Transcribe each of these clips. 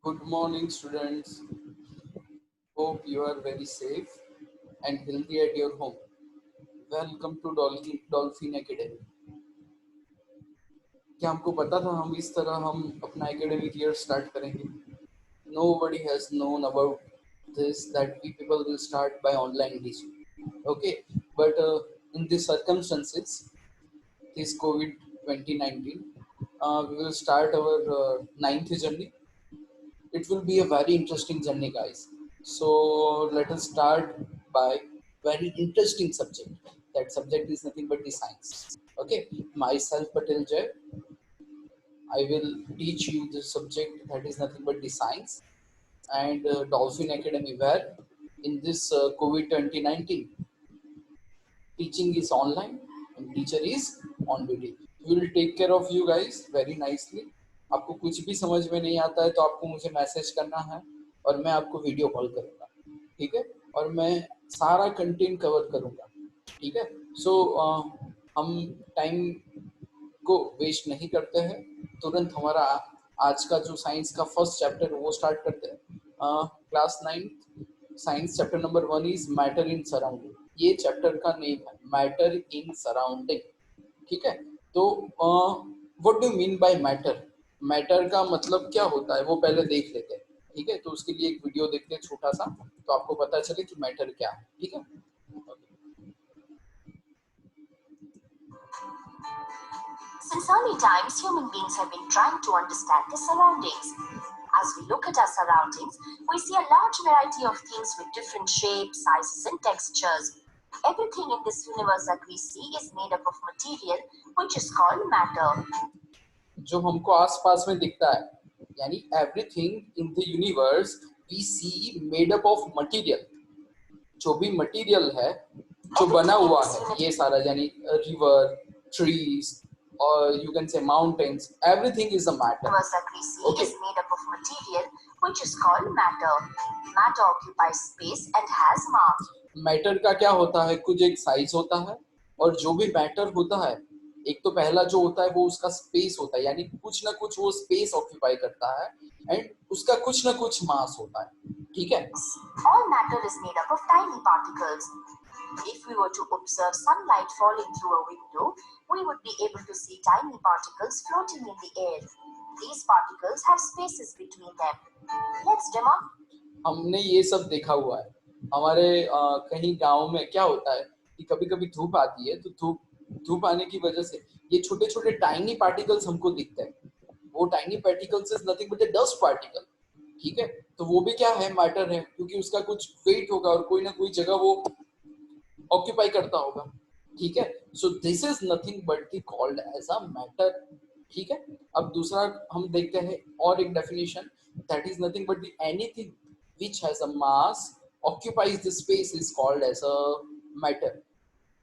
Good morning, students. Hope you are very safe and healthy at your home. Welcome to Dolphin Academy. क्या हमको पता था इस तरह हम अपना academic year start करेंगे? Nobody has known about this that we people will start by online teaching. Okay, but in these circumstances, this COVID 2019, we will start our ninth journey. It will be a very interesting journey, guys. So let us start by very interesting subject. That subject is nothing but the science. Okay, myself Patel Jay, I will teach you the subject that is nothing but the science. And Dolphin Academy, where in this COVID 2019 teaching is online and teacher is on video. We will take care of you guys very nicely. आपको कुछ भी समझ में नहीं आता है तो आपको मुझे मैसेज करना है और मैं आपको वीडियो कॉल करूँगा, ठीक है? और मैं सारा कंटेंट कवर करूँगा, ठीक है? सो हम टाइम को वेस्ट नहीं करते हैं, तुरंत हमारा आज का जो साइंस का फर्स्ट चैप्टर है वो स्टार्ट करते हैं. Class 9 science chapter number 1 is matter in surrounding. ये चैप्टर का नेम है मैटर इन सराउंडिंग, ठीक है? तो what do mean by matter? Matter का मतलब क्या होता है वो पहले देख लेते हैं, ठीक है? तो उसके लिए एक वीडियो देखते हैं छोटा सा, तो आपको पता चले कि मैटर क्या है, ठीक है? Since early times, human beings have been trying to understand their surroundings. As we look at our surroundings, we see a large variety of things with different shapes, sizes, and textures. Everything in this universe that we see is made up of material, which is called matter. जो हमको आसपास में दिखता है, यानी everything in the universe we see made up of material. जो भी material है, जो बना हुआ है, ये सारा यानी river, trees, or you can say mountains, everything is a matter. The universe that we see is made up of material, which is called matter. Matter occupies space and has mass. Matter का क्या होता है? कुछ एक size होता है, और जो भी मैटर होता है, एक तो पहला जो होता है वो उसका स्पेस होता है, यानी कुछ ना कुछ वो स्पेस ऑक्यूपाई करता है, एंड उसका कुछ ना कुछ मास होता है, ठीक है? All matter is made up of tiny particles. If we were to observe sunlight falling through a window, we would be able to see tiny particles floating in the air. These particles have spaces between them. Let's demo. हमने ये सब देखा हुआ है. हमारे कहीं गांव में क्या होता है कि कभी-कभी धूप आती है, तो धूप आने की वजह से ये छोटे-छोटे टाइनी पार्टिकल्स हमको दिखते हैं. वो tiny particles is nothing but the dust particle, ठीक है? तो वो भी क्या है? मैटर है, क्योंकि उसका कुछ वेट होगा और कोई ना कोई जगह वो ऑक्यूपाई करता होगा, ठीक है? So this is nothing but the called as a matter, ठीक है? अब दूसरा हम देखते हैं और एक definition, that is nothing but the anything which has a mass occupies the space is called as a matter.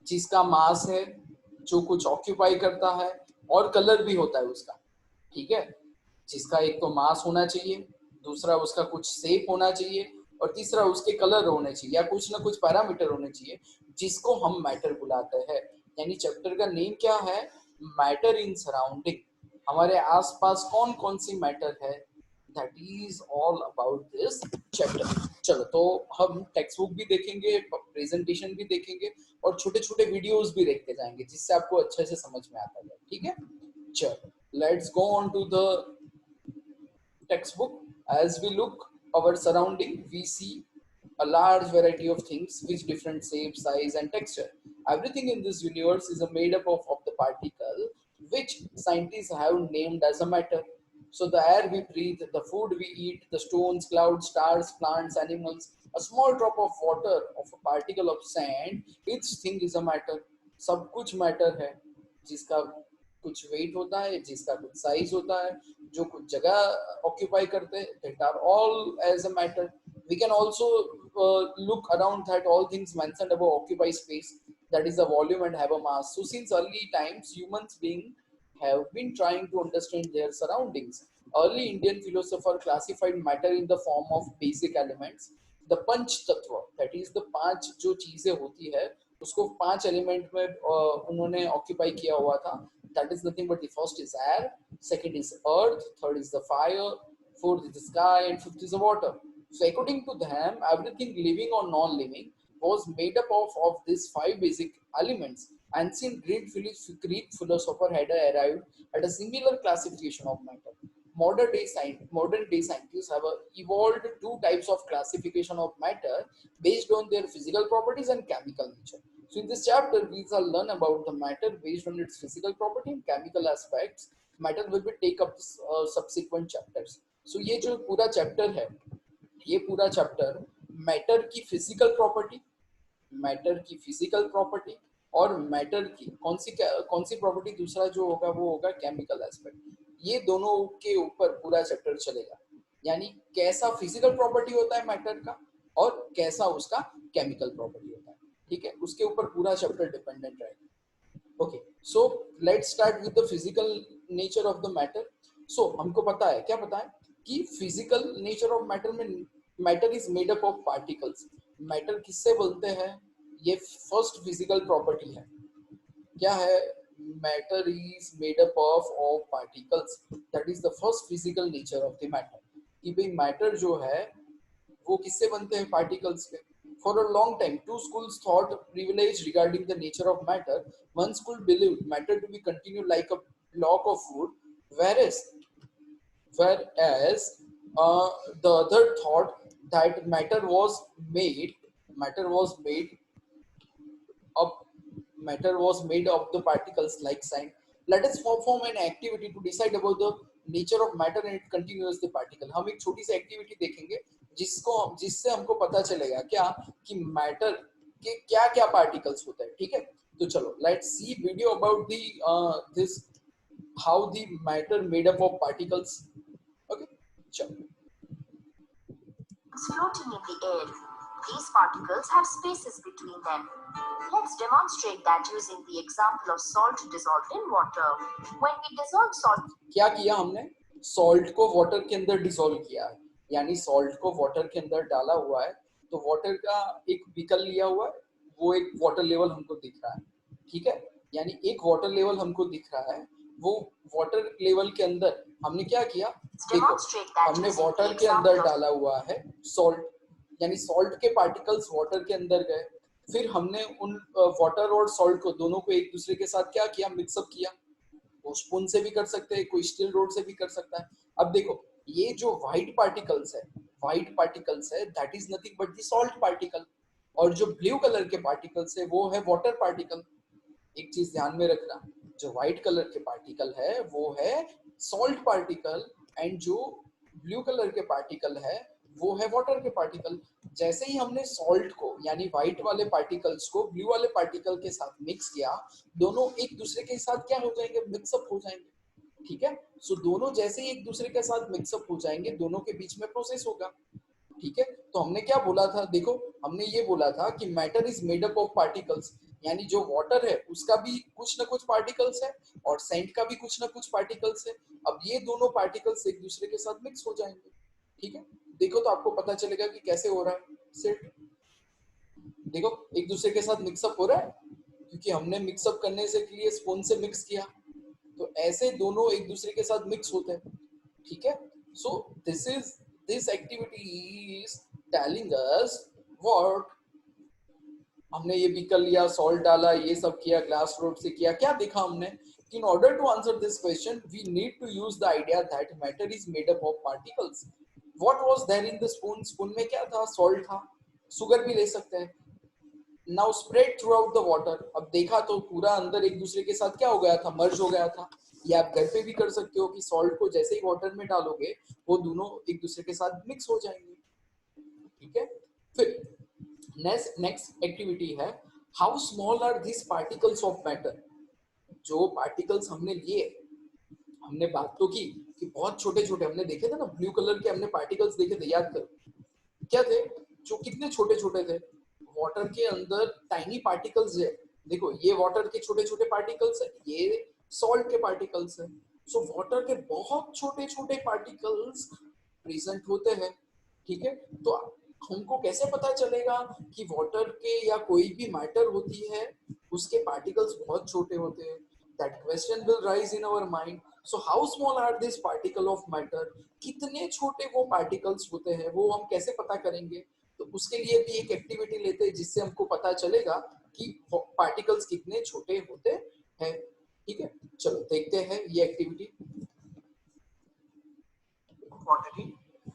जिसका मास है, जो कुछ ऑक्यूपाई करता है, और कलर भी होता है उसका, ठीक है? जिसका एक तो मास होना चाहिए, दूसरा उसका कुछ शेप होना चाहिए, और तीसरा उसके कलर होने चाहिए या कुछ ना कुछ पैरामीटर होने चाहिए, जिसको हम मैटर बुलाते हैं. यानी चैप्टर का नेम क्या है? Matter in surrounding. हमारे आसपास कौन कौन सी मैटर है, that is all about this chapter. चलो, तो हम टेक्स्ट बुक भी देखेंगे, प्रेजेंटेशन भी देखेंगे, और छोटे छोटे वीडियोस भी देखते जाएंगे, जिससे आपको अच्छे से समझ में आता है, ठीक है? चलो, let's go on to the textbook. As we look our surrounding, we see a large variety of things with different shape, size, and texture. Everything in this universe is made up of the particle which scientists have named as a matter. So the air we breathe, the food we eat, the stones, clouds, stars, plants, animals, a small drop of water, of a particle of sand, each thing is a matter. सब कुछ matter है, जिसका कुछ wait होता है, जिसका कुछ size होता है, जो कुछ जगह ऑक्यूपाई करते हैं, that are all as a matter. We can also look around that all things mentioned above occupy space, that is the volume and have a mass. So since early times, humans being have been trying to understand their surroundings. Early Indian philosopher classified matter in the form of basic elements. The पंच तत्व, that is the पांच जो चीजें होती है, उसको पांच element में उन्होंने ऑक्यूपाई किया हुआ था. That is nothing but the first is air, second is earth, third is the fire, fourth is the sky, and fifth is the water. So according to them, everything living or non-living was made up of these five basic elements. Ancient Greek philosopher had arrived at a similar classification of matter. Modern day scientists have evolved two types of classification of matter based on their physical properties and chemical nature. So in this chapter, we shall learn about the matter based on its physical property and chemical aspects. Matter will be take up subsequent chapters. So ये जो पूरा chapter है, ये पूरा chapter matter की physical property, matter की physical property और matter की कौन सी प्रॉपर्टी, दूसरा जो होगा वो होगा केमिकल एस्पेक्ट, ये दोनों के ऊपर पूरा चैप्टर चलेगा. यानी कैसा फिजिकल प्रॉपर्टी होता है मैटर का और कैसा उसका केमिकल प्रॉपर्टी होता है. ठीक है, उसके ऊपर पूरा चैप्टर डिपेंडेंट रहेगा. Okay, so let's start with the physical nature of the matter. So हमको पता है, क्या पता है कि फिजिकल नेचर ऑफ मैटर में matter is made up of particles. Matter किससे बोलते हैं, ये फर्स्ट फिजिकल प्रॉपर्टी है. क्या है, matter is made up of particles. That is the first physical nature of the matter. कि भाई मैटर जो है वो किससे बनते हैं, पार्टिकल्स के. For a long time, two schools thought privilege regarding the nature of matter. One school believed matter to be continued like a block of wood, whereas the other thought that up matter was made of the particles like sand. Let us perform an activity to decide about the nature of matter and it continues the particle. हम एक छोटी सी activity देखेंगे जिससे हमको पता चलेगा क्या कि मैटर के क्या क्या पार्टिकल्स होते हैं. ठीक है, तो चलो let's see video about the this how the matter made up of particles. Okay, चलो. Floating in the air. These particles have spaces between them. Let's demonstrate that using the example of salt dissolved in water. When we dissolve salt, क्या किया हमने, salt को water के अंदर dissolve किया है. यानी सॉल्ट को वाटर के अंदर डाला हुआ है, तो वाटर का एक विकल लिया हुआ है, वो एक वाटर लेवल हमको दिख रहा है. ठीक है, यानी एक वाटर लेवल हमको दिख रहा है. वो वाटर लेवल के अंदर हमने क्या किया, देखो हमने वाटर के अंदर डाला हुआ है सॉल्ट, यानी सॉल्ट के पार्टिकल्स वाटर के अंदर गए. फिर हमने उन वाटर और सॉल्ट को दोनों को एक दूसरे के साथ क्या किया, मिक्सअप किया. वो स्पून से भी कर सकते हैं, कोई स्टील रोड से भी कर सकता है. अब देखो ये जो व्हाइट पार्टिकल्स है that is nothing but the salt particle, और जो ब्लू कलर के पार्टिकल्स है वो है वाटर पार्टिकल. एक चीज ध्यान में रखना, जो व्हाइट कलर के पार्टिकल है वो है सॉल्ट पार्टिकल एंड जो ब्लू कलर के पार्टिकल है वो है वाटर के पार्टिकल. जैसे ही हमने सॉल्ट को यानी व्हाइट वाले पार्टिकल्स को ब्लू वाले पार्टिकल के साथ मिक्स किया, दोनों एक दूसरे के साथ क्या हो जाएंगे, मिक्सअप हो जाएंगे. ठीक है, सो दोनों जैसे ही एक दूसरे के साथ मिक्सअप हो जाएंगे, दोनों के बीच में प्रोसेस होगा. ठीक है, तो हमने क्या बोला था, देखो हमने ये बोला था कि matter is made up of particles. यानी जो वाटर है उसका भी कुछ ना कुछ पार्टिकल्स है और सैंड का भी कुछ ना कुछ पार्टिकल्स है. अब ये दोनों पार्टिकल्स एक दूसरे के साथ मिक्स हो जाएंगे. ठीक है, देखो तो आपको पता चलेगा कि कैसे हो रहा है. सेट देखो एक दूसरे के साथ मिक्सअप हो रहा है क्योंकि हमने मिक्सअप करने से के लिए स्पून से मिक्स किया, तो ऐसे दोनों एक दूसरे के साथ मिक्स होते हैं. ठीक है, so this activity is telling us what, हमने ये भी कर लिया, सॉल्ट डाला, ये सब किया, ग्लास रोड से किया. क्या देखा हमने कि in order to answer this question we need to use the idea that matter is made up of particles. What was there in the spoon, spoon में क्या था, सॉल्ट था, शुगर भी ले सकते हैं. Now spread through out the water. अब देखा तो पूरा अंदर एक दूसरे के साथ क्या हो गया था, मर्ज हो गया था. या आप घर पे भी कर सकते हो कि सॉल्ट को जैसे ही वाटर में डालोगे वो दोनों एक दूसरे के साथ मिक्स हो जाएंगे. ठीक है, फिर नेक्स्ट एक्टिविटी है how small are this particles of matter. जो पार्टिकल्स हमने लिए, हमने बात तो की कि बहुत छोटे छोटे हमने देखे थे ना, ब्लू कलर के हमने पार्टिकल्स देखे थे, याद करो क्या थे, जो कितने छोटे छोटे थे. वाटर के अंदर टाइनी पार्टिकल्स है, देखो ये वाटर के छोटे छोटे पार्टिकल्स है, ये सॉल्ट के पार्टिकल्स है. सो वाटर के बहुत छोटे छोटे पार्टिकल्स प्रेजेंट होते हैं. ठीक है, तो हमको कैसे पता चलेगा कि वाटर के या कोई भी मैटर होती है उसके पार्टिकल्स बहुत छोटे होते हैं. that question will rise in our mind. So how small are these particle of matter? कितने छोटे वो particles होते हैं, वो हम कैसे पता करेंगे? तो उसके लिए भी एक एक्टिविटी लेते हैं जिससे हमको पता चलेगा कि particles कितने छोटे होते हैं. ठीक है, चलो देखते हैं ये activity. Quantity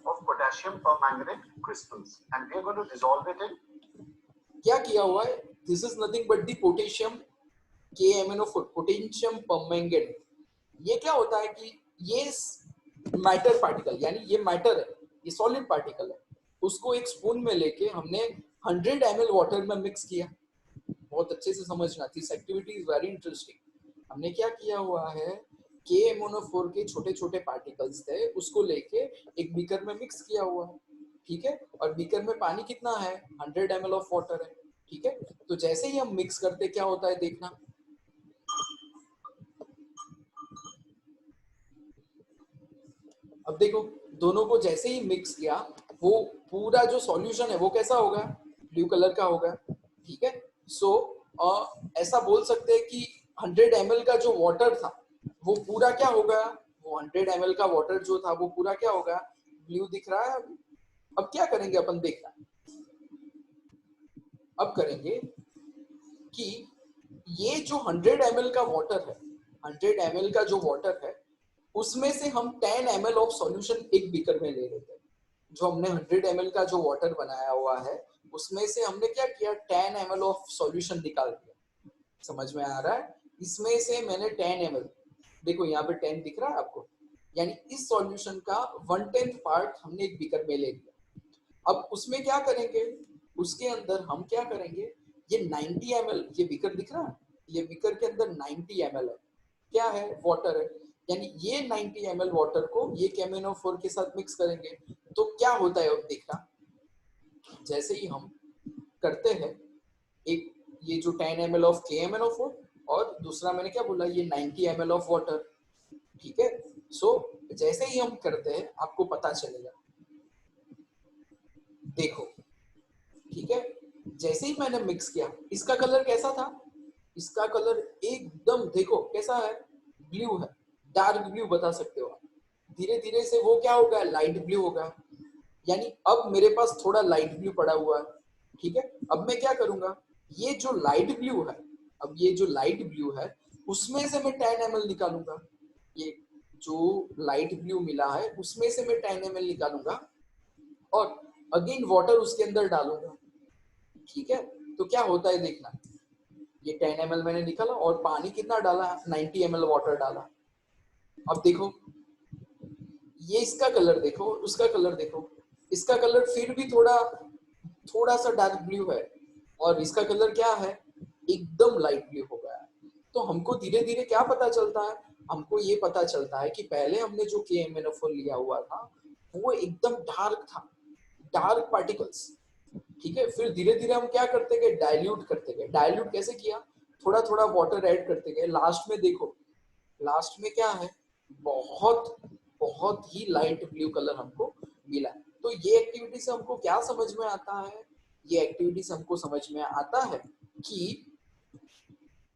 of potassium permanganate crystals, and we are going to dissolve it in. क्या किया हुआ है? This is nothing but the potassium KMnO4, potassium permanganate. ये क्या होता है कि ये मैटर पार्टिकल, यानी ये मैटर है, ये सॉलिड पार्टिकल है, उसको एक स्पून में लेके हमने 100 ml वाटर में मिक्स किया. बहुत अच्छे से समझना, this activity is very interesting. हमने क्या किया हुआ है, KMnO4 के छोटे छोटे पार्टिकल्स थे, उसको लेके एक बीकर में मिक्स किया हुआ है. ठीक है, और बीकर में पानी कितना है? 100 ml ऑफ वाटर है. ठीक है, तो जैसे ही हम मिक्स करते क्या होता है देखना. अब देखो, दोनों को जैसे ही मिक्स किया, वो पूरा जो सॉल्यूशन है वो कैसा होगा? ब्लू कलर का होगा. ठीक है, सो ऐसा बोल सकते हैं कि 100 ml का जो वाटर था वो पूरा क्या होगा? वो 100 ml का वाटर जो था वो पूरा क्या होगा? ब्लू दिख रहा है. अब क्या करेंगे अपन, देखना. अब करेंगे कि ये जो 100 ml का वाटर है, 100 ml का जो वाटर है, उसमें से हम 10 ml ऑफ सॉल्यूशन एक बीकर में ले लेते हैं. जो हमने 100 ml का जो वाटर बनाया हुआ है, उसमें से हमने क्या किया? 10 ml ऑफ सॉल्यूशन निकाल दिया. समझ में आ रहा है? इसमें से मैंने 10 ml, देखो यहाँ पे 10 दिख रहा है आपको, यानी इस सॉल्यूशन का 1/10 पार्ट हमने एक बीकर में ले लिया. अब उसमें क्या करेंगे? उसके अंदर हम क्या करेंगे? ये 90 ml, ये बीकर दिख रहा है, ये बीकर के अंदर 90 ml है. क्या है? वाटर है. यानी ये 90 ml वाटर को ये KMnO4 के साथ मिक्स करेंगे. तो क्या होता है अब देखना. जैसे ही हम करते हैं, एक ये जो 10 ml ऑफ KMnO4 और दूसरा मैंने क्या बोला, ये 90 ml ऑफ वाटर. ठीक है, सो जैसे ही हम करते हैं आपको पता चलेगा. देखो, ठीक है, जैसे ही मैंने मिक्स किया, इसका कलर कैसा था? इसका कलर एकदम देखो कैसा है? ब्लू है, डार्क ब्लू बता सकते हो आप. धीरे धीरे से वो क्या होगा? लाइट ब्लू होगा. यानी अब मेरे पास थोड़ा लाइट ब्लू पड़ा हुआ है. ठीक है, अब मैं क्या करूंगा? ये जो लाइट ब्लू है, अब ये जो लाइट ब्लू है उसमें से मैं 10 ml निकालूंगा. ये जो लाइट ब्लू मिला है उसमें से मैं 10 ml निकालूंगा और अगेन वाटर उसके अंदर डालूंगा. ठीक है, तो क्या होता है देखना. ये 10 ml मैंने निकाला और पानी कितना डाला? 90 ml वाटर डाला. अब देखो, ये इसका कलर देखो, उसका कलर देखो. इसका कलर फिर भी थोड़ा थोड़ा सा डार्क ब्लू है और इसका कलर क्या है? एकदम लाइट ब्लू हो गया है. तो हमको धीरे धीरे क्या पता चलता है? हमको ये पता चलता है कि पहले हमने जो KMnO4 लिया हुआ था वो एकदम डार्क था, डार्क पार्टिकल्स. ठीक है, फिर धीरे धीरे हम क्या करते गए? डाइल्यूट करते गए. डाइल्यूट कैसे किया? थोड़ा थोड़ा वाटर ऐड करते गए. लास्ट में देखो, लास्ट में क्या है? बहुत बहुत ही लाइट ब्लू कलर हमको मिला. तो ये एक्टिविटी से हमको क्या समझ में आता है? ये एक्टिविटी से हमको समझ में आता है कि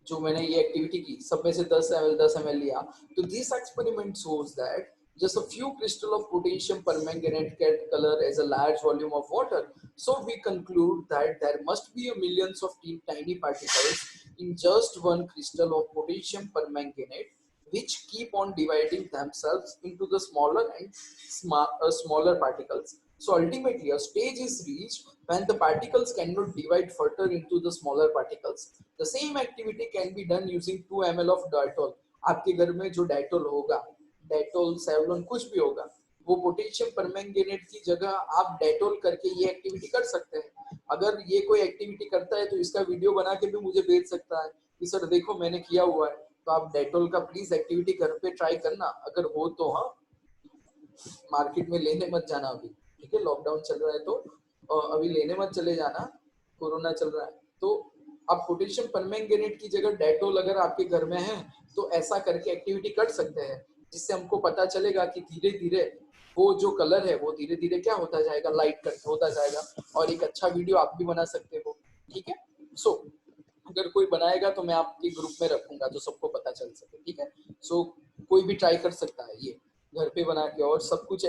जो मैंने ये एक्टिविटी की, सब में से 10 ml लिया. तो this experiment shows that just a few crystal of potassium permanganate get color as a large volume of water. So we conclude that there must be a millions of tiny particles in just one crystal of potassium permanganate, which keep on dividing themselves into the smaller and smaller particles. So ultimately, a stage is reached when the particles cannot divide further into the smaller particles. The same activity can be done using 2 ml of Dettol. आपके घर में जो Dettol होगा, Dettol, Savlon, कुछ भी होगा, वो potassium permanganate की जगह आप डेटोल करके ये एक्टिविटी कर सकते हैं. अगर ये कोई एक्टिविटी करता है तो इसका वीडियो बना के भी मुझे भेज सकता है कि सर देखो मैंने किया हुआ है. तो आप डेटोल का प्लीज एक्टिविटी घर पे ट्राई करना, अगर हो तो. हाँ, मार्केट में लेने मत जाना अभी. ठीक है, लॉकडाउन चल रहा है तो अभी लेने मत चले जाना, कोरोना चल रहा है. तो आप पोटेशियम परमैंगनेट की जगह डेटोल अगर आपके घर में है तो ऐसा करके एक्टिविटी कर सकते हैं, जिससे हमको पता चलेगा कि धीरे धीरे वो जो कलर है वो धीरे धीरे क्या होता जाएगा? लाइट होता जाएगा और एक अच्छा वीडियो आप भी बना सकते हो. ठीक है, सो अगर कोई बनाएगा तो मैं आपके ग्रुप में रखूंगा तो सबको पता चल सके, ठीक है। सो कोई भी ट्राई कर सकता है ये घर पे बना के, और सब कुछ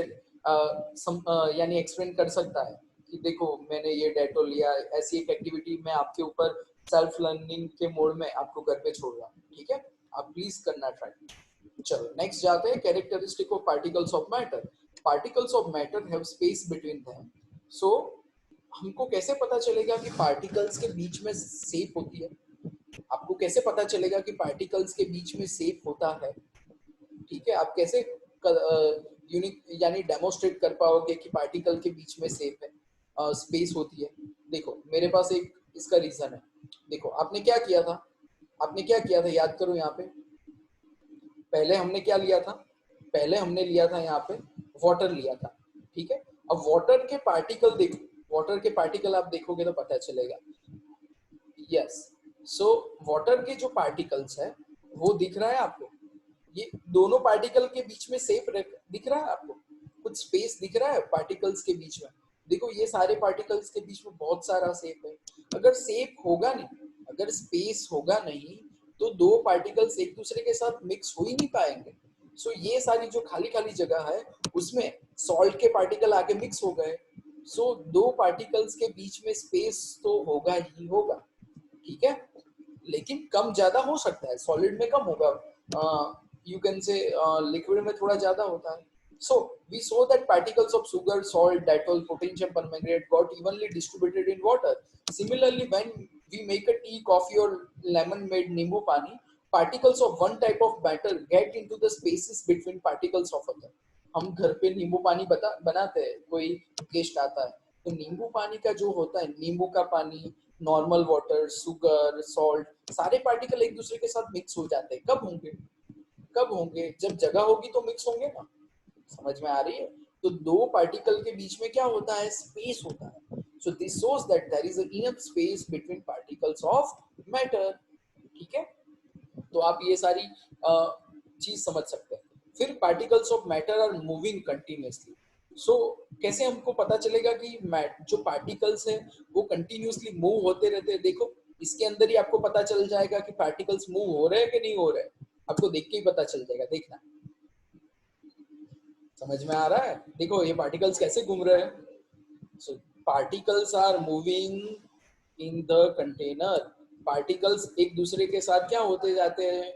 यानी एक्सप्लेन कर सकता है कि देखो मैंने ये डेटोल लिया। ऐसी एक एक्टिविटी मैं आपके ऊपर सेल्फ लर्निंग के मोड में आपको घर पे छोड़ रहा हूँ, ठीक है। आप प्लीज करना ट्राई। चलो नेक्स्ट जाते हैं, characteristic of particles of matter. Particles of matter have space between them. So हमको कैसे पता चलेगा कि पार्टिकल्स के बीच में शेप होती है? आपको कैसे पता चलेगा कि पार्टिकल्स के बीच में शेप होता है? ठीक है, आप कैसे यूनिक यानी डेमोस्ट्रेट कर पाओगे कि पार्टिकल के बीच में शेप है, स्पेस होती है? देखो मेरे पास एक इसका रीजन है। देखो आपने क्या किया था, याद करो यहाँ पे। पहले हमने क्या लिया था? पहले हमने लिया था यहाँ पे वाटर लिया था, ठीक है। अब वाटर के पार्टिकल देखो, वाटर के पार्टिकल आप देखोगे तो पता चलेगा। यस, सो वाटर के जो पार्टिकल्स है वो दिख रहा है आपको? ये दोनों पार्टिकल के बीच में सेफ दिख रहा है आपको? कुछ स्पेस दिख रहा है पार्टिकल्स के बीच में? देखो ये सारे पार्टिकल्स के बीच में बहुत सारा सेप है। अगर सेप होगा नहीं, अगर स्पेस होगा नहीं, तो दो पार्टिकल्स एक दूसरे के साथ मिक्स हो ही नहीं पाएंगे। सो ये सारी जो खाली खाली जगह है उसमें सॉल्ट के पार्टिकल आके मिक्स हो गए। सो दो पार्टिकल्स के बीच में स्पेस तो होगा ही होगा, ठीक है। लेकिन कम ज्यादा हो सकता है, सॉलिड में कम होगा, यू कैन से लिक्विड में थोड़ा ज्यादा होता है। So we saw that particles of sugar, salt, Dettol, potassium permanganate got evenly distributed in water. Similarly, when we make a tea, coffee or lemon made nimbu pani, particles of one type of matter get into the spaces between particles of other. हम घर पे नींबू पानी बनाते हैं, कोई guest आता है तो नींबू पानी का जो होता है, नींबू का पानी, नॉर्मल वाटर, शुगर, सॉल्ट, सारे पार्टिकल एक दूसरे के साथ मिक्स हो जाते हैं। कब होंगे? कब होंगे? जब जगह होगी तो मिक्स होंगे ना। समझ में आ रही है? तो दो पार्टिकल के बीच में क्या होता है? स्पेस होता है। So this shows that there is enough space between particles of matter, ठीक है। तो आप ये सारी चीज समझ सकते हैं। फिर particles of matter are moving continuously. So कैसे हमको पता चलेगा कि जो पार्टिकल्स हैं वो कंटिन्यूअसली मूव होते रहते हैं? देखो इसके अंदर ही आपको पता चल जाएगा कि पार्टिकल्स मूव हो रहे हैं कि नहीं हो रहे हैं। आपको देख के ही पता चल जाएगा, देखना। समझ में आ रहा है? देखो ये पार्टिकल्स कैसे घूम रहे हैं। So particles are moving in the container. Particles एक दूसरे के साथ क्या होते जाते हैं?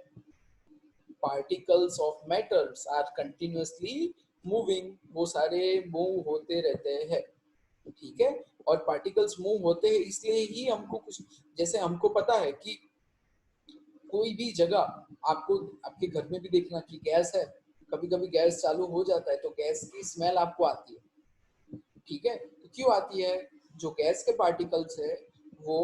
Particles of matters are continuously moving, वो सारे मूव होते रहते हैं, ठीक है। और पार्टिकल्स मूव होते हैं इसलिए ही हमको कुछ, जैसे हमको पता है कि कोई भी जगह आपको आपके घर में भी देखना कि गैस है, कभी कभी गैस चालू हो जाता है तो गैस की स्मेल आपको आती है, ठीक है। तो क्यों आती है? जो गैस के पार्टिकल्स है वो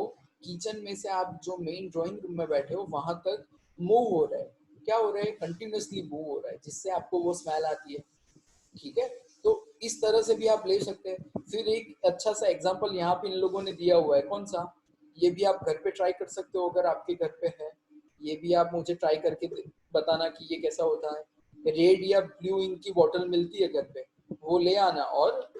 किचन में से आप जो मेन ड्राइंग रूम में बैठे हो वहां तक मूव हो रहे हैं। क्या हो रहा है? कंटिन्यूअसली मूव हो रहा है, जिससे आपको वो स्मेल आती है, ठीक है। तो इस तरह से भी आप ले सकते हैं। फिर एक अच्छा सा एग्जांपल यहाँ पे इन लोगों ने दिया हुआ है, कौन सा? ये भी आप घर पे ट्राई कर सकते हो अगर आपके घर पे है। ये भी आप मुझे ट्राई करके बताना कि ये कैसा होता है। रेड या ब्लू इंक की बॉटल मिलती है घर पे, वो ले आना और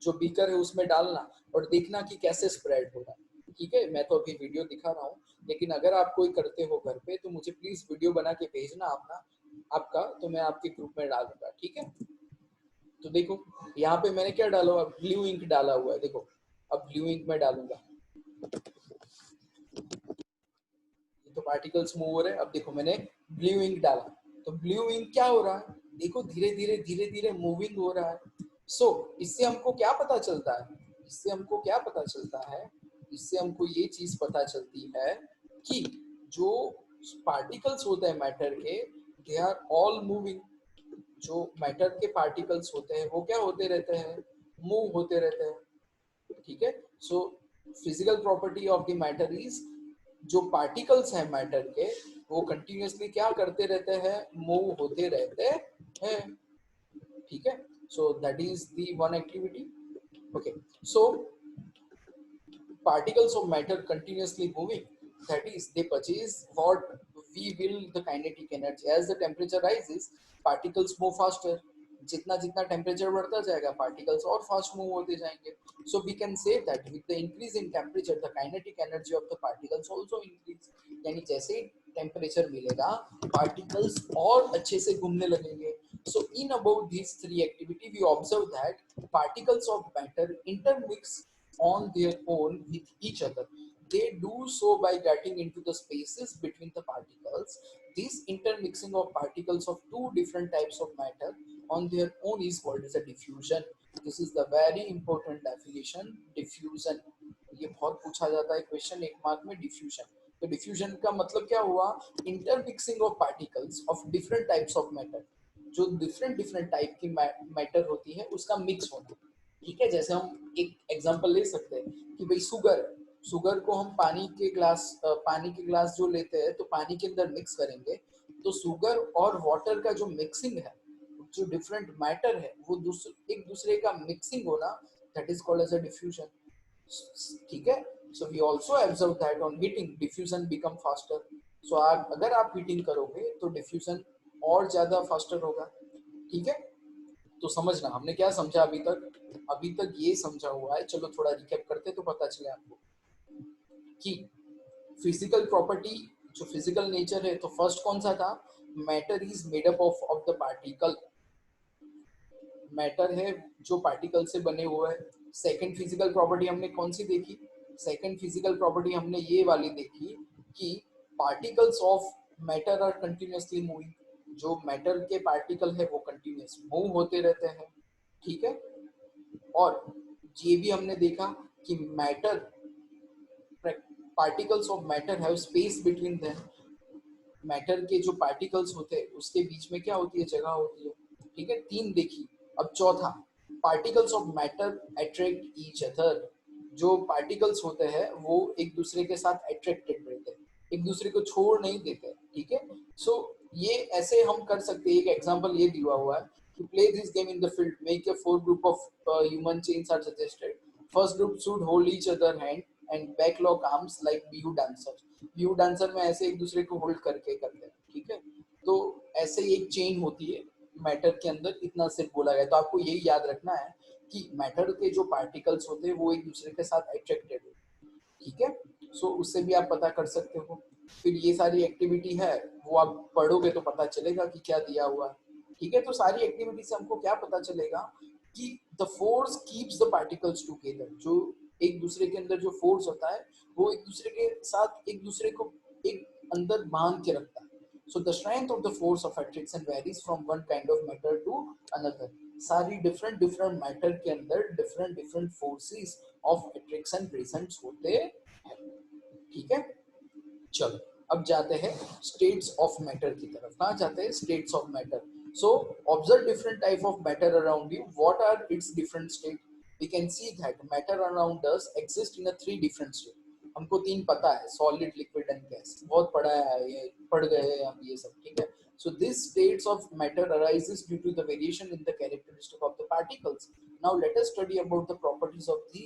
जो बीकर है उसमें डालना और देखना कि कैसे स्प्रेड हो रहा है, ठीक है। मैं तो अभी वीडियो दिखा रहा हूँ, लेकिन अगर आप कोई करते हो घर पे तो मुझे प्लीज वीडियो बना के भेजना अपना आपका, तो मैं आपके ग्रुप में डाल दूंगा, ठीक है। तो देखो यहाँ पे मैंने क्या डाला हुआ? ब्लू इंक डाला हुआ है, देखो। अब ब्लू इंक में डालूंगा तो पार्टिकल्स मूव हो रहे हैं। अब देखो मैंने ब्लू इंक डाला तो ब्लू इंक क्या हो रहा है? देखो धीरे धीरे मूविंग हो रहा है। सो इससे हमको क्या पता चलता है? इससे हमको क्या पता चलता है? इससे हमको ये चीज पता चलती है कि जो पार्टिकल्स होते हैं मैटर के, दे आर ऑल मूविंग। जो मैटर के पार्टिकल्स होते हैं वो क्या होते रहते हैं? मूव होते रहते हैं, ठीक है। So physical property of the matter is, जो पार्टिकल्स हैं मैटर के वो कंटिन्यूअसली क्या करते रहते हैं? मूव होते रहते हैं, ठीक है। So that is the one activity, okay. So particles of matter continuously moving, that is they purchase what we will the kinetic energy. As the temperature rises, particles move faster, जितना जितना temperature बढ़ता जाएगा particles और fast move होते जाएंगे. So we can say that with the increase in temperature the kinetic energy of the particles also increase. यानी जैसे temperature मिलेगा पार्टिकल्स और अच्छे से घूमने लगेंगे. So in about these three activity, we observe that particles of matter intermix on their own with each other. They do so by getting into the spaces between the particles. This intermixing of particles of two different types of matter on their own is called as a diffusion. This is the very important definition, diffusion. ये बहुत पूछा जाता है question एक mark में. Diffusion, तो diffusion का मतलब क्या हुआ? Intermixing of particles of different types of matter. जो डिफरेंट डिफरेंट टाइप की मैटर होती है उसका मिक्स होना. ठीक है, जैसे हम एक एग्जांपल ले सकते हैं कि भाई शुगर, शुगर को हम पानी के ग्लास जो लेते हैं तो पानी के अंदर मिक्स करेंगे, तो शुगर और वाटर का जो मिक्सिंग है, जो डिफरेंट मैटर है वो एक दूसरे का मिक्सिंग होना, that is called as a diffusion. ठीक है. So we also observe that on heating diffusion become faster. So अगर आप हीटिंग करोगे तो डिफ्यूजन और ज्यादा फास्टर होगा. ठीक है, तो समझना हमने क्या समझा अभी तक. अभी तक ये समझा हुआ है, चलो थोड़ा रिकैप करते तो पता चले आपको कि फिजिकल प्रॉपर्टी, जो फिजिकल नेचर है, तो फर्स्ट कौन सा था? Matter is made up of the particle. Matter है जो पार्टिकल से बने हुए हैं. सेकंड फिजिकल प्रॉपर्टी हमने कौन सी देखी? सेकंड फिजिकल प्रॉपर्टी हमने ये वाली देखी कि particles of matter are continuously moving. जो मैटर के पार्टिकल है वो कंटिन्यूअस मूव होते रहते हैं. ठीक है. और ये भी हमने देखा कि matter, particles of matter have space between them. Matter के जो पार्टिकल्स होते हैं उसके बीच में क्या होती है? जगह होती है. ठीक है, तीन देखी. अब चौथा, particles of matter attract each other. जो पार्टिकल्स होते हैं वो एक दूसरे के साथ अट्रैक्टेड रहते हैं, एक दूसरे को छोड़ नहीं देते. ठीक है. सो ये ऐसे हम कर सकते हैं. एक एग्जांपल ये दिया हुआ है कि play this game in the field, make a four group of human chains are suggested. First group should hold each other hand and back lock arms like Bihu dancer. Bihu dancer में ऐसे एक दूसरे को होल्ड करके करते हैं. ठीक है, तो ऐसे ही एक चेन होती है मैटर के अंदर. इतना सिर्फ बोला गया, तो आपको यही याद रखना है कि मैटर के जो पार्टिकल्स होते हैं वो एक दूसरे के साथ अट्रैक्टेड है. ठीक है. सो उससे भी आप पता कर सकते हो. फिर ये सारी एक्टिविटी है वो आप पढ़ोगे तो पता चलेगा कि क्या दिया हुआ है. ठीक है, तो सारी एक्टिविटी से हमको क्या पता चलेगा कि the force keeps the particles together. जो एक दूसरे के अंदर जो फोर्स होता है वो एक दूसरे के साथ एक दूसरे को एक अंदर बांध के रखता है. So the strength of the force of attraction varies from one kind of matter to another. सारी डिफरेंट डिफरेंट मैटर के अंदर different different forces of attraction present होते हैं. ठीक है. चलो अब जाते हैं स्टेट्स ऑफ मैटर की तरफ. कहाँ जाते हैं? States of matter. So observe different type of matter around you. What are its different state? We can see that matter around us exist in a three different state. हमको तीन पता है, solid, liquid and gas. बहुत पढ़ा है, ये पढ़ गए हैं हम ये सब. ठीक है. So these states of matter arises due to the variation in the characteristic of the particles. Now let us study about the properties of the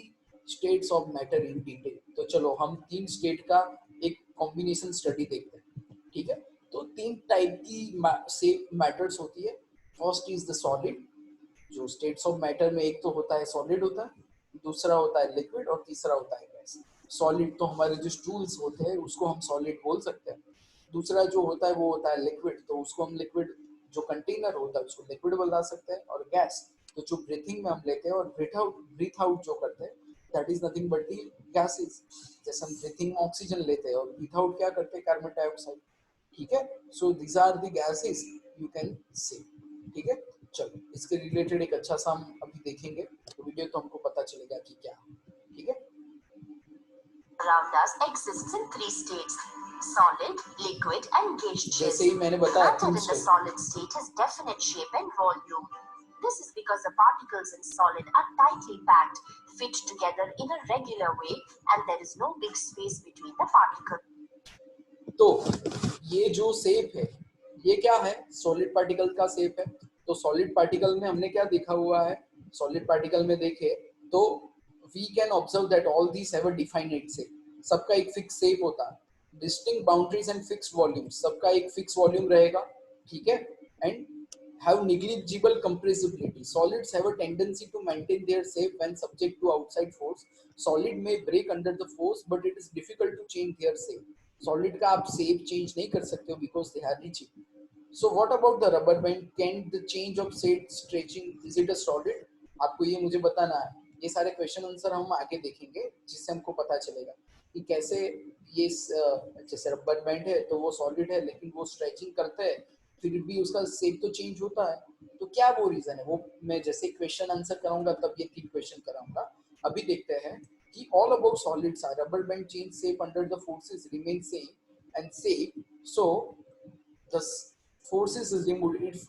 states of matter in detail. तो चलो हम तीन स्टेट का एक combination study देखते हैं. ठीक है. तो तीन टाइप की से मैटर्स होती है. First is the solid. जो स्टेट्स ऑफ मैटर में एक तो होता है सॉलिड होता है, दूसरा होता है लिक्विड और तीसरा होता है गैस. सॉलिड तो हमारे जो स्टूल्स होते हैं उसको हम सॉलिड बोल सकते हैं. दूसरा जो होता है वो होता है लिक्विड, तो उसको हम लिक्विड, जो कंटेनर होता है उसको लिक्विड बता सकते हैं. और गैस तो जो ब्रीथिंग में हम लेते हैं और ब्रीथ आउट जो करते हैं, that is nothing but the gases. जैसे हम ब्रीथिंग ऑक्सीजन लेते हैं और ब्रीथ आउट क्या करते हैं? Carbon dioxide. ठीक है. So these are the gases you can say. ठीक है. चलो इसके रिलेटेड एक अच्छा सा हम अभी देखेंगे तो वीडियो, तो हमको पता चलेगा कि क्या. ठीक है. Around us exists in three states: solid, liquid, and gaseous. जैसे ही मैंने बताया Matter in the solid state has definite shape and volume. This is because the particles in solid are tightly packed, fit together in a regular way, and there is no big space between the particles. तो ये जो shape है ये क्या है? Solid particle का shape है. तो सॉलिड पार्टिकल में हमने क्या देखा हुआ है? सॉलिड पार्टिकल में देखे तो we can observe that all these have a definite shape. सबका एक फिक्स शेप होता है. Distinct boundaries and fix volume. सबका एक फिक्स वॉल्यूम रहेगा. ठीक है. And have negligible compressibility. Solids have a tendency to maintain their shape when subject to outside force. Solid may break under the force, but it is difficult to change their shape. Solid का आप shape change नहीं कर सकते हो because they are rigid. So what about the rubber band? Can the change of shape stretching, is it a solid? आपको ये मुझे बताना है. ये सारे क्वेश्चन आंसर हम आगे देखेंगे जिससे हमको पता चलेगा कि कैसे ये जैसे रबर बैंड है तो वो सॉलिड है लेकिन वो स्ट्रेचिंग करता है फिर भी उसका शेप तो चेंज होता है. तो क्या वो रीजन है वो मैं जैसे क्वेश्चन आंसर कराऊंगा तब ये 3 क्वेश्चन कराऊंगा. अभी देखते हैं कि all about solids are rubber band change shape under the forces remain same and shape. So the forces is removed if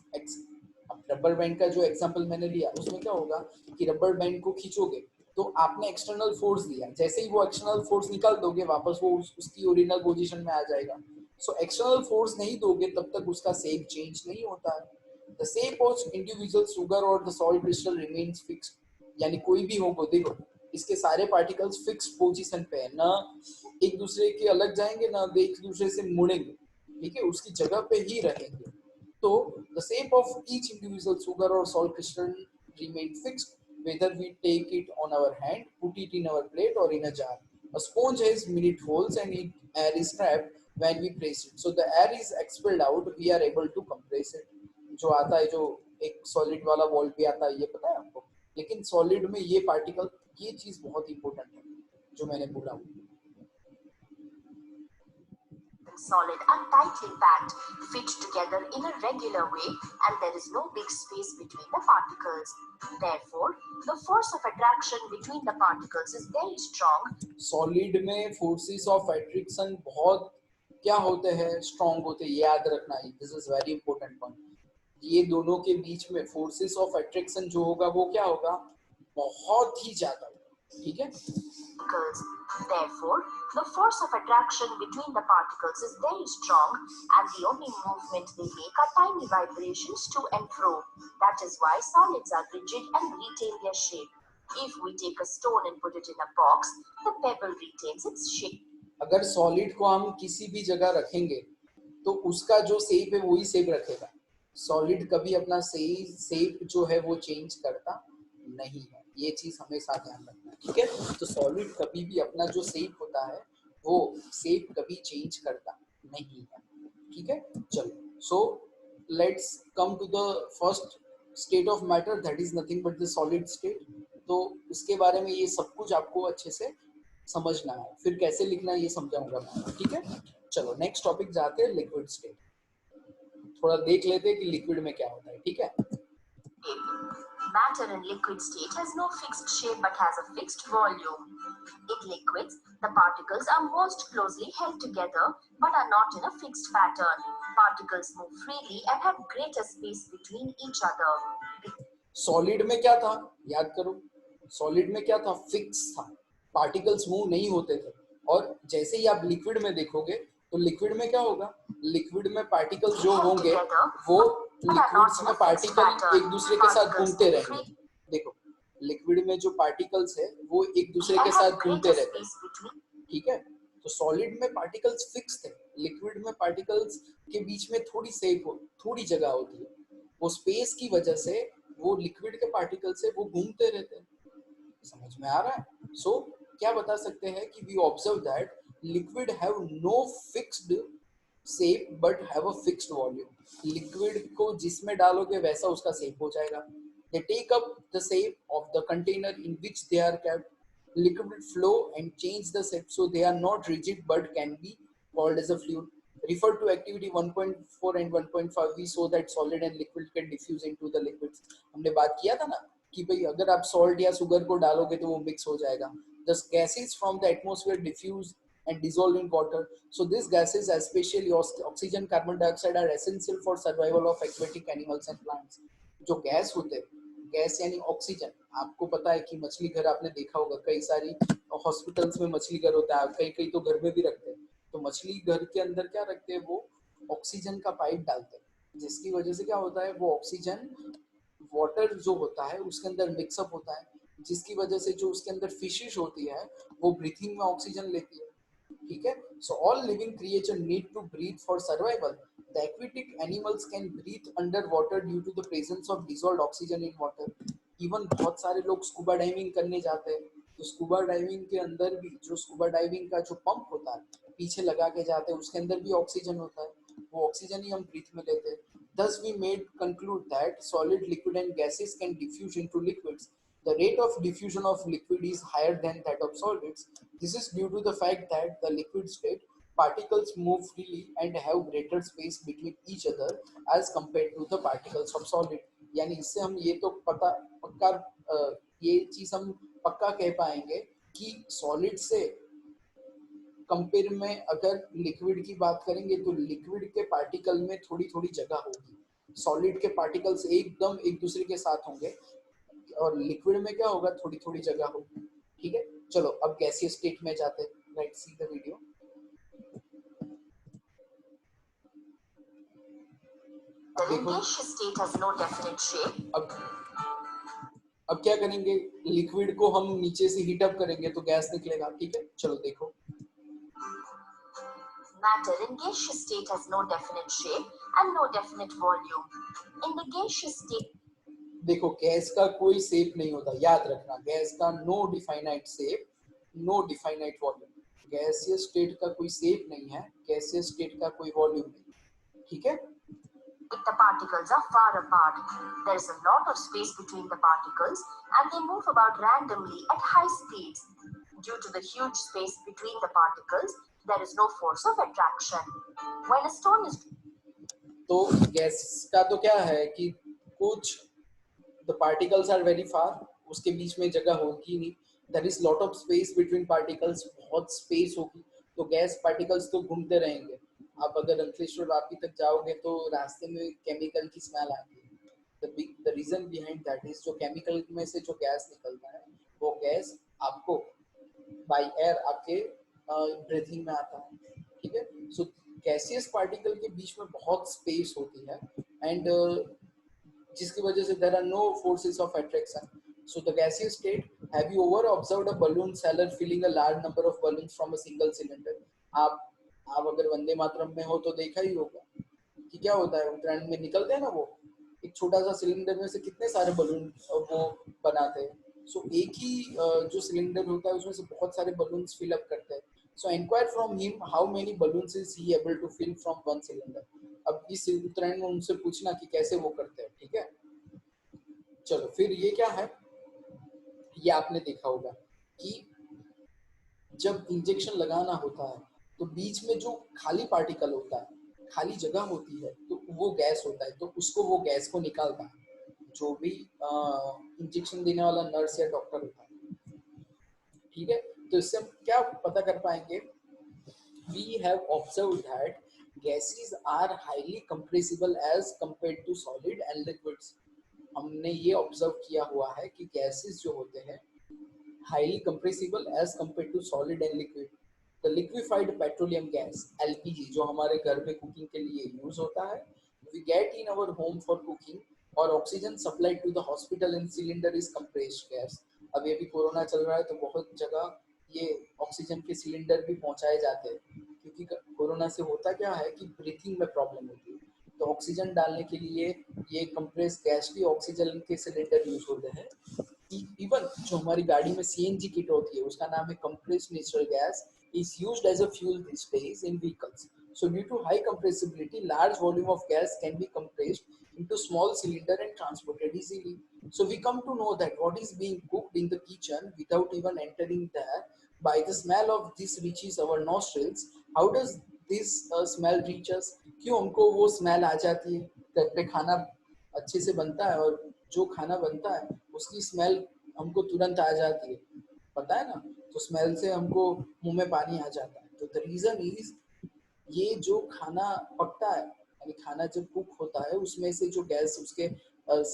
rubber band का जो एग्जांपल मैंने लिया उसमें क्या होगा कि रबर बैंड को खींचोगे तो आपने एक्सटर्नल फोर्स दिया, जैसे ही वो एक्सटर्नल फोर्स निकाल दोगे वापस वो उसकी ओरिजिनल पोजीशन में आ जाएगा. सो एक्सटर्नल फोर्स नहीं दोगे तब तक उसका शेप चेंज नहीं होता है. The shape of individual sugar और the salt crystal remains fixed. यानी कोई भी हो देखो इसके सारे पार्टिकल्स फिक्स पोजीशन पे है ना, एक दूसरे के अलग जाएंगे ना एक दूसरे से मुड़ेंगे. ठीक है, उसकी जगह पे ही रहेंगे. So the shape of each individual sugar or salt crystal remain fixed whether we take it on our hand, put it in our plate or in a jar. A sponge has minute holes and air is trapped when we press it. So the air is expelled out, we are able to compress it. जो आता है जो एक solid वाला valve भी आता है ये पता है आपको, लेकिन सॉलिड में ये पार्टिकल ये चीज बहुत इंपॉर्टेंट है जो मैंने बोला. Solid are tightly packed, fit together in a regular way, and there is no big space between the particles. Therefore, the force of attraction between the particles is very strong. Solid में forces of attraction बहुत क्या होते हैं, strong होते हैं. याद रखना है, this is very important point. ये दोनों के बीच में फोर्सेस ऑफ अट्रैक्शन जो होगा वो क्या होगा, बहुत ही ज्यादा होगा. ठीक है. Therefore, the force of attraction between the particles is very strong, and the only movement they make are tiny vibrations to and fro. That is why solids are rigid and retain their shape. If we take a stone and put it in a box, the pebble retains its shape. अगर solid को हम किसी भी जगह रखेंगे तो उसका जो शेप है वही शेप रखेगा. सॉलिड कभी अपना सही शेप जो है वो चेंज करता नहीं है, ये चीज हमेशा ध्यान रखना. ठीक है, तो सॉलिड कभी भी अपना जो शेप होता है वो शेप कभी चेंज करता नहीं है. ठीक है, चलो. So let's come to the first state of matter, that is nothing but the solid state. तो इसके बारे में ये सब कुछ आपको अच्छे से समझना है, फिर कैसे लिखना है ये समझाऊंगा मैं. ठीक है, चलो नेक्स्ट टॉपिक जाते हैं, लिक्विड स्टेट. थोड़ा देख लेते हैं कि लिक्विड में क्या होता है. ठीक है. Matter in liquid state has no fixed shape but has a fixed volume. In liquids, the particles are most closely held together but are not in a fixed pattern. Particles move freely and have greater space between each other. Solid में क्या था, याद करो. Solid में क्या था, fix था, particles move नहीं होते थे. और जैसे ही आप लिक्विड में देखोगे तो लिक्विड में क्या होगा, लिक्विड में पार्टिकल्स जो होंगे वो लिक्विड्स में पार्टिकल एक दूसरे के साथ घूमते रहेंगे. देखो लिक्विड में जो पार्टिकल्स है वो एक दूसरे के साथ घूमते रहते हैं. ठीक है, तो सॉलिड में पार्टिकल्स फिक्स थे, लिक्विड में पार्टिकल्स के बीच में थोड़ी शेप थोड़ी जगह होती है. वो स्पेस की वजह से वो लिक्विड के पार्टिकल्स है वो घूमते रहते हैं. समझ में आ रहा है. सो क्या बता सकते हैं कि we observe that liquid have no fixed shape but have a fixed volume. Liquid को जिसमें डालोगे वैसा उसका शेप हो जाएगा. They take up the shape of the container in which they are kept. Liquid flow and change the shape, so they are not rigid but can be called as a fluid. Refer to activity 1.4 and 1.5. We saw that solid and liquid can diffuse into the liquids. हमने बात किया था ना कि भाई अगर आप salt या शुगर को डालोगे तो वो मिक्स हो जाएगा. The gases from the atmosphere diffuse and dissolve in water. So these gases, especially oxygen, carbon dioxide, are essential for survival of aquatic animals and plants. जो गैस होते हैं, गैस यानी ऑक्सीजन. आपको पता है कि मछली घर आपने देखा होगा, कई सारी हॉस्पिटल्स में मछली घर होता है, कई कई तो घर में भी रखते हैं. तो मछली घर के अंदर क्या रखते हैं, वो ऑक्सीजन का पाइप डालते हैं, जिसकी वजह से क्या होता है वो ऑक्सीजन वाटर जो होता है उसके अंदर मिक्सअप होता है, जिसकी वजह से जो उसके अंदर फिशेस होती है वो ब्रीथिंग में ऑक्सीजन लेती है. ठीक है. So all living creature need to breathe for survival. The aquatic animals can breathe underwater due to the presence of dissolved oxygen in water. Even बहुत सारे लोग स्कूबा डाइविंग करने जाते हैं, तो स्कूबा डाइविंग के अंदर भी जो स्कूबा डाइविंग का जो पंप होता है पीछे लगा के जाते हैं, उसके अंदर भी ऑक्सीजन होता है, वो ऑक्सीजन ही हम ब्रीथ में लेते हैं. Thus we may conclude that solid, liquid and gases can diffuse into liquids. The rate of diffusion of liquid is higher than that of solids. This is due to the fact that the liquid state particles move freely and have greater space between each other as compared to the particles of solid. यानी इससे हम ये तो पक्का ये चीज हम पक्का कह पाएंगे कि सॉलिड से कंपेयर में अगर लिक्विड की बात करेंगे तो लिक्विड के पार्टिकल में थोड़ी थोड़ी जगह होगी, सॉलिड के पार्टिकल्स एकदम एक दूसरे के साथ होंगे, और लिक्विड में क्या होगा, थोड़ी थोड़ी जगह होगी. ठीक है, चलो अब गैसियस स्टेट में जाते हैं. Let's see the video. The gaseous state has no definite shape. अब क्या करेंगे, लिक्विड को हम नीचे से हीट अप करेंगे तो गैस निकलेगा. ठीक है, चलो देखो. Matter in gaseous state has no definite shape and no definite volume. In the gaseous state, देखो गैस का कोई शेप नहीं होता, याद रखना, गैस का no definite shape, no definite volume. Gaseous state का कोई शेप नहीं है, गैसियस स्टेट का कोई वॉल्यूम नहीं. ठीक है, if the particles are far apart, there is a lot of space between the particles and they move about randomly at high speeds. Due to the huge space between the particles, there is no force of attraction. When a stone is तो gas का तो क्या है कि कुछ the particles are very far, उसके बीच में जगह होगी नहीं, there is lot of space between particles, बहुत स्पेस होगी, तो गैस पार्टिकल्स तो घूमते रहेंगे. आप अगर अंकलेश्वर वापी तक जाओगे तो रास्ते में केमिकल की स्मेल आती है. the reason behind that is जो केमिकल में से जो गैस निकलता है वो गैस आपको बाय एयर आपके ब्रीथिंग में आता है. ठीक है, सो गैसियस पार्टिकल के बीच में बहुत स्पेस होती है एंड जिसकी वजह से there are no forces of attraction. So the gaseous state, have you ever observed a balloon seller filling a large number of balloons from a single cylinder? आप अगर वंदे मातरम में हो तो देखा ही होगा कि क्या होता है, उत्तरायण में निकलते हैं ना, वो एक छोटा सा सिलेंडर में से कितने सारे बलून वो बनाते हैं. सो एक ही जो सिलेंडर होता है उसमें से बहुत सारे बलून्स फिल अप करते हैं. So enquire from him how many balloons is he able to fill from one cylinder. अब इस उत्तरायण में उनसे पूछना कि कैसे वो करते हैं. ठीक है, चलो फिर ये क्या है, ये आपने देखा होगा कि जब इंजेक्शन लगाना होता है तो बीच में जो खाली पार्टिकल होता है, खाली जगह होती है, तो वो गैस होता है, तो उसको वो गैस को निकालता है जो भी इंजेक्शन देने वाला नर्स या डॉक्टर होता है. ठीक है, तो इससे हम क्या पता कर पाएंगे, we have observe that gases are highly compressible as compared to solid and liquids. हमने ये ऑब्जर्व किया हुआ है कि गैसेस जो होते हैं highly compressible as compared to solid and liquid. The liquefied petroleum gas LPG जो हमारे घर पे कुकिंग के लिए यूज होता है, we get in our home for cooking, और oxygen supplied to the hospital in cylinder is compressed gas. अब ये भी कोरोना चल रहा है तो बहुत जगह ये ऑक्सीजन के सिलेंडर भी पहुंचाए जाते हैं, क्योंकि कोरोना से होता क्या है कि ब्रीथिंग में प्रॉब्लम होती है, तो ऑक्सीजन डालने के लिए ये कंप्रेस गैस की ऑक्सीजन के सिलेंडर यूज होते हैं. इवन जो हमारी गाड़ी में सीएनजी किट होती है उसका नाम है compressed natural gas, is used as a fuel these days in vehicles. So due to high compressibility, large volume of gas can be compressed into small cylinder and transported easily. So we come to know that what is being cooked in the kitchen without even entering there, by the smell of this reaches our nostrils. How does this smell reach us? क्यों हमको वो smell आ जाती है, घर पे खाना अच्छे से बनता है और जो खाना बनता है उसकी स्मेल हमको तुरंत आ जाती है, पता है ना, तो स्मेल से हमको मुंह में पानी आ जाता है. तो द रीजन इज ये जो खाना पकता है, यानी खाना जब कुक होता है उसमें से जो गैस उसके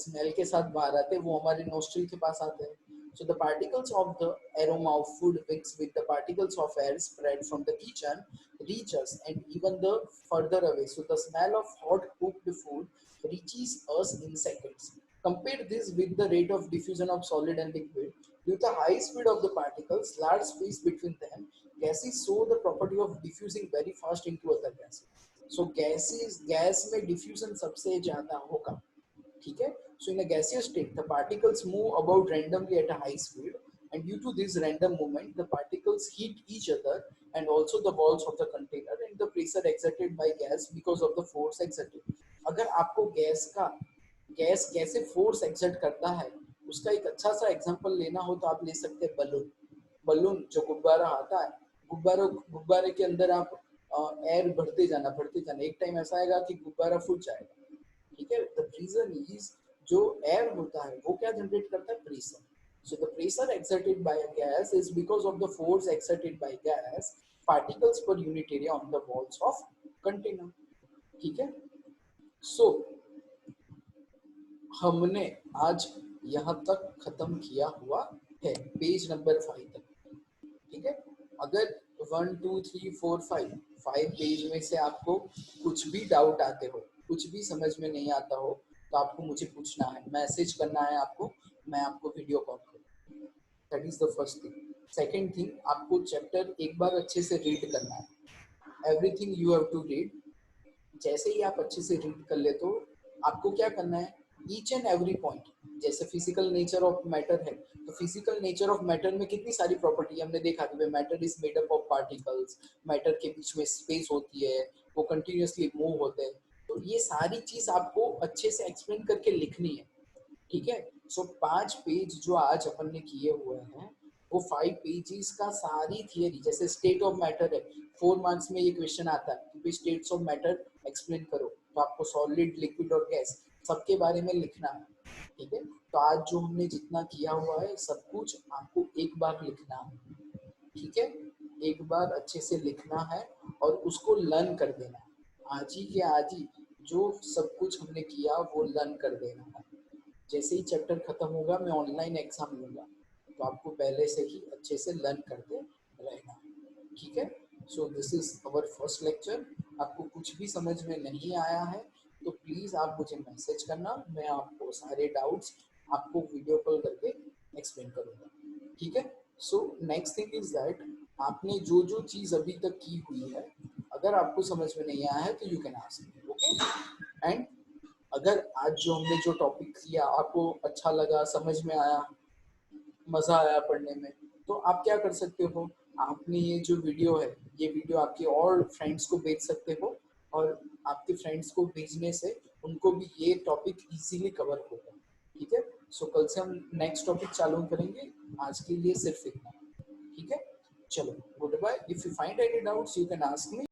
स्मेल के साथ बाहर आते हैं वो हमारे नोस्ट्रिल के पास आते हैं. So the particles of the aroma of food mixed with the particles of air spread from the kitchen reach us and even the further away. So the smell of hot cooked food reaches us in seconds. Compare this with the rate of diffusion of solid and liquid. Due to the high speed of the particles, large space between them, gases show the property of diffusing very fast into other gases. So gases, gas में diffusion सबसे ज्यादा होगा, ठीक है. So in a gaseous state, the particles move about randomly at a high speed, and due to this random movement, the particles heat each other and also the walls of the container and the pressure exerted by gas because of the force exerted. अगर आपको gas कैसे force exert करता है उसका एक अच्छा सा example लेना हो तो आप ले सकते हैं बलून. बलून जो गुब्बारा आता है, गुब्बारे के अंदर आप एयर भरते जाना, एक टाइम ऐसा आएगा कि गुब्बारा फूट जाएगा, ठीक है. द रीजन इज जो एयर होता है वो क्या जनरेट करता है, pressure. So the pressure exerted by a gas is because of the force exerted by gas particles per unit area on the walls of container, ठीक है. सो हमने आज यहाँ तक खत्म किया हुआ है, पेज नंबर 5 तक, ठीक है. अगर 1 2 3 4 5 पेज में से आपको कुछ भी डाउट आते हो, कुछ भी समझ में नहीं आता हो, तो आपको मुझे पूछना है, मैसेज करना है आपको, मैं आपको वीडियो कॉल करूँ. That is the first thing. Second thing, आपको चैप्टर एक बार अच्छे से रीड करना है. Everything you have to read. जैसे ही आप अच्छे से रीड कर ले तो आपको क्या करना है, ईच एंड एवरी पॉइंट. जैसे फिजिकल नेचर ऑफ मैटर है, तो फिजिकल नेचर ऑफ मैटर में कितनी सारी प्रॉपर्टी हमने देखा कि matter is made up of particles, matter के बीच में स्पेस होती है, वो कंटिन्यूअसली मूव होते हैं. तो ये सारी चीज आपको अच्छे से एक्सप्लेन करके लिखनी है, ठीक है. सो 5 पेज जो आज अपन ने किए हुए हैं वो 5 पेजेस का सारी थियरी, जैसे स्टेट ऑफ मैटर है, 4 मार्क्स में ये क्वेश्चन आता है कि स्टेट्स ऑफ मैटर एक्सप्लेन करो, तो आपको सॉलिड, लिक्विड और गैस सबके बारे में लिखना है, ठीक है. तो आज जो हमने जितना किया हुआ है सब कुछ आपको एक बार लिखना है, ठीक है. एक बार अच्छे से लिखना है और उसको लर्न कर देना है. आज ही के आज ही जो सब कुछ हमने किया वो लर्न कर देना है. जैसे ही चैप्टर खत्म होगा मैं ऑनलाइन एग्जाम लूंगा, तो आपको पहले से ही अच्छे से लर्न करते रहना, ठीक है. So this is our first lecture. आपको कुछ भी समझ में नहीं आया है तो प्लीज़ आप मुझे मैसेज करना, मैं आपको सारे डाउट्स आपको वीडियो कॉल करके एक्सप्लेन करूँगा, ठीक है. So next thing is that आपने जो जो चीज़ अभी तक की हुई है, अगर आपको समझ में नहीं आया है तो you can ask me, okay. And अगर आज जो हमने जो टॉपिक किया आपको अच्छा लगा, समझ में आया, मज़ा आया पढ़ने में, तो आप क्या कर सकते हो, आपने ये जो वीडियो है ये वीडियो आपके और फ्रेंड्स को भेज सकते हो, और आपके फ्रेंड्स को भेजने से उनको भी ये टॉपिक इजीली कवर होगा, ठीक है. सो कल से हम नेक्स्ट टॉपिक चालू करेंगे, आज के लिए सिर्फ इतना, ठीक है. चलो, good bye. If you find any doubts you can ask me.